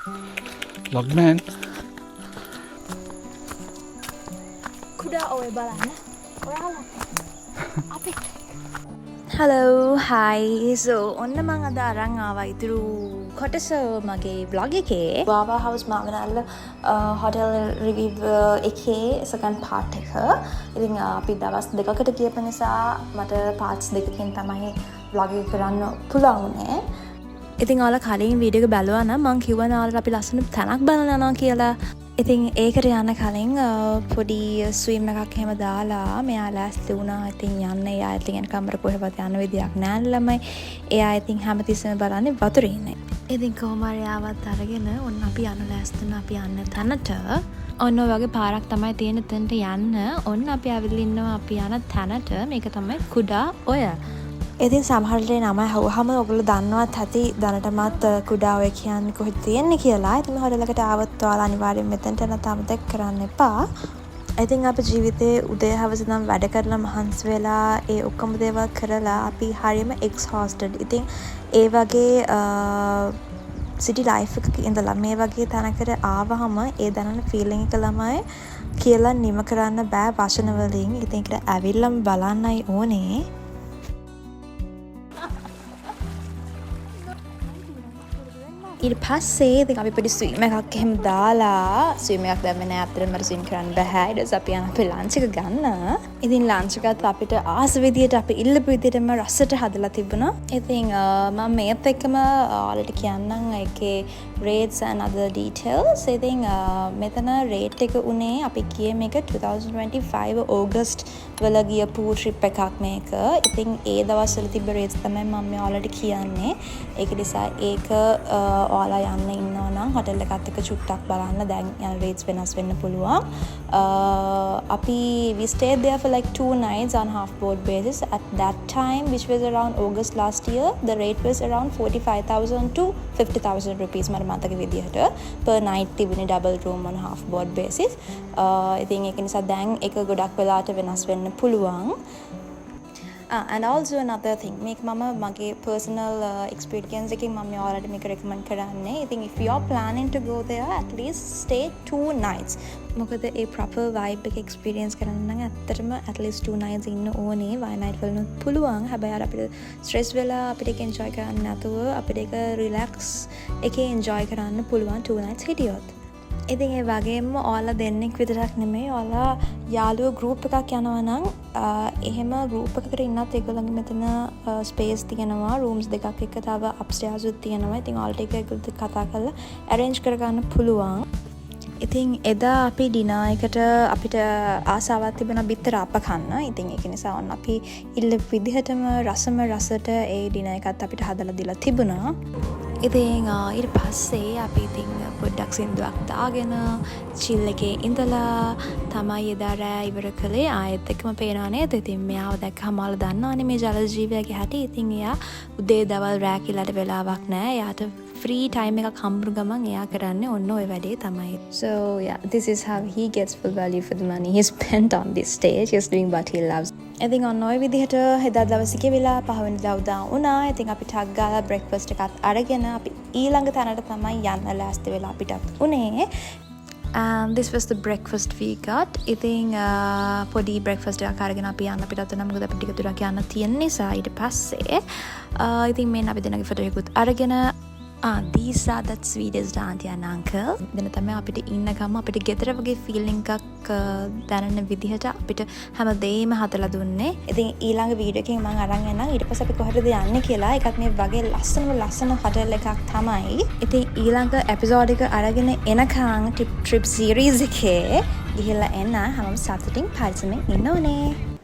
Logman. කුඩා ඔය බලන්න ඔයාලා අපි Hello, hi. So, ඔන්න මං අද අරන් ආවා ඉතුරු කොටස මගේ vlog එකේ. Wawa House Mawanella hotel review එකේ second part එක. ඉතින් අපි දවස් දෙකකට ගියපු නිසා මට parts දෙකකින් තමයි vlog එක කරන්න පුළුවන් වුණේ. ඉතින් ඔයාලා කලින් වීඩියෝ එක බැලුවා නම් මං කිව්වා නාලට අපි ලස්සන තැනක් බලන්න යනවා කියලා. ඉතින් ඒකට යන්න කලින් පොඩි ස්විම් එකක් එහෙම දාලා මෙයා ලෑස්ති වුණා. ඉතින් යන්න එයා ඉතින් කමර කොහෙවත් යන්න විදියක් නැහැ ළමයි. එයා ඉතින් හැමතිස්සෙම බලන්නේ වතුරේ ඉන්නේ. ඉතින් කොහොම හරි ආවත් අරගෙන ඔන්න අපි යන ලෑස්තින අපි යන්න තැනට. ඔන්න ඔය වගේ පාරක් තමයි තියෙන තැනට යන්න. ඔන්න අපි ඇවිල්ලා ඉන්නවා අපි යන තැනට. මේක තමයි කුඩා ඔය. ඉතින් සමහරවිට නම හවුවහම ඔයගොල්ලෝ දන්නවත් ඇති දැනටමත් කුඩා ඔය කියන්නේ කොහෙද තියෙන්නේ කියලා. ඉතින් හොරලකට ආවත් ඔයාලා අනිවාර්යෙන් මෙතනට නැත අමතක කරන්න එපා. ඉතින් අපි ජීවිතේ උදේ හවස ඉඳන් වැඩ කරලා මහන්සි වෙලා ඒ ඔක්කොම දේවල් කරලා අපි හරියම exhausted. ඉතින් ඒ වගේ සිටි ලයිෆ් එකක ඉඳලා මේ වගේ තැනකට ආවහම ඒ දැනෙන ෆීලිං එක ළමයි කියලා නිම කරන්න බෑ වචන වලින්. ඉතින් ඒකට ඇවිල්ලාම බලන්නයි ඕනේ. ඊට පස්සේ ඉතින් අපි පොඩි ස්විම් එකක් එහෙම දාලා ස්විම් එකක් දැම්මේ නෑ අපිට මට ස්විම් කරන්න බෑ. ඊට පස්සේ අපි යන අපේ ලන්ච් එක ගන්න. ඉතින් ලන්ච් එකත් අපිට ආස විදියට අපි ඉල්ලපු විදියටම රසට හදලා තිබුණා. ඉතින් මම මේත් එක්කම ඔයාලට කියන්නම් ඒකේ rates and other details. ඉතින් මෙතන rate එක උනේ අපි ගියේ මේක 2025 August වල ගියපු trip එකක් මේක. ඉතින් ඒ දවස්වල තිබ්බ rates තමයි මම ඔයාලට කියන්නේ. ඒක නිසා ඒක ඔයාලා යන්න ඉන්නවා නම් හොටෙල් එකත් එක්ක චුට්ටක් බලන්න දැන් යන rates වෙනස් වෙන්න පුළුවන්. අපි we stayed there for like 2 nights on half board basis. At that time, which was around August last year, the rate was around 45,000 to 50,000 rupees මට මතක විදිහට per night තිබුණේ double room on half board basis. ඉතින් ඒක නිසා දැන් ඒක ගොඩක් වෙලාට වෙනස් වෙන්න පුළුවන්. And also another thing, මේක මම මගේ personal experience එකකින් මම ඔයාලට මේක recommend කරන්නේ. I think if you are planning to go there, at least stay 2 nights. මොකද ඒ proper vibe එක experience කරන්න නම් ඇත්තටම at least 2 nights ඉන්න ඕනේ. one night වලනුත් පුළුවන්. හැබැයි අපිට stress වෙලා අපිට ඒක enjoy කරන්න නැතුව අපිට ඒක relax එකේ enjoy කරන්න පුළුවන් 2 nights හිටියොත්. ඉතින් ඒ වගේම ඔයාලා දෙන්නෙක් විතරක් නෙමෙයි ඔයාලා යාළුවෝ group එකක් යනවා නම් එහෙම group එකකට ඉන්නත් ඒගොල්ලන්ගේ මෙතන space තියෙනවා rooms දෙකක් එක තව upstairs උත් තියෙනවා. ඉතින් ඔයාලට ඒක ඒගොල්ලොත් කතා කරලා arrange කරගන්න පුළුවන්. ඉතින් එදා අපි ඩිනර් එකට අපිට ආසාවක් තිබුණා බිත්තර අප කන්න. ඉතින් ඒක නිසා ඔන්න අපි ඉල්ලපු විදිහටම රසම රසට ඒ ඩිනර් එකත් අපිට හදලා දීලා තිබුණා. ඉතින් ඊට පස්සේ අපි ඉතින් පොඩ්ඩක් සින්දුවක් දාගෙන චිල් එකේ ඉඳලා තමයි එදා රෑ ඉවර කළේ. ආයෙත් එක්කම පේනවා නේද? ඉතින් මෙයාව දැක්කම ඔයාලා දන්නවනේ මේ ජල ජීවියාගේ හැටි. ඉතින් එයා උදේ දවල් රෑ කියලාට වෙලාවක් නැහැ. එයාට free time එකක් හම්බුන ගමන් එයා කරන්නේ ඔන්න ඔය වැඩේ තමයි. So yeah, this is how he gets full value for the money he spent on this stage. He's doing what he loves. ඉතින් ඔන්න ඔය විදිහට එදා දවසේ කෙවිලා පහවෙනිදා උදා වුණා. ඉතින් අපි ටක් ගාලා breakfast එකත් අරගෙන අපි ඊළඟ තැනට තමයි යන්න ලෑස්ති වෙලා අපිටත් උනේ. And this was the breakfast we got. ඉතින් පොඩි breakfast එකක් අරගෙන අපි යන්න අපිටත් උනා. මොකද අපිට ටික දුරක් යන්න තියෙන නිසා ඊට පස්සේ ඉතින් මේ අපි දෙනගේ ෆොටෝ එකකුත් අරගෙන these are that sweetest auntie and uncle. දැන් තමයි අපිට ඉන්න ගම අපිට ගෙදර වගේ feeling එකක් දැනෙන විදිහට අපිට හැමදේම හදලා දුන්නේ. ඉතින් ඊළඟ වීඩියෝ එකකින් මම අරන් එන්නම් ඊට පස්සේ අපි කොහෙද යන්නේ කියලා. ඒකත් මේ වගේ ලස්සන hotel එකක් තමයි. ඉතින් ඊළඟ episode එක අරගෙන එනකන් trip series එකේ ගිහිල්ලා එන්න හැමෝම සතුටින් පරිස්සමෙන් ඉන්න ඕනේ.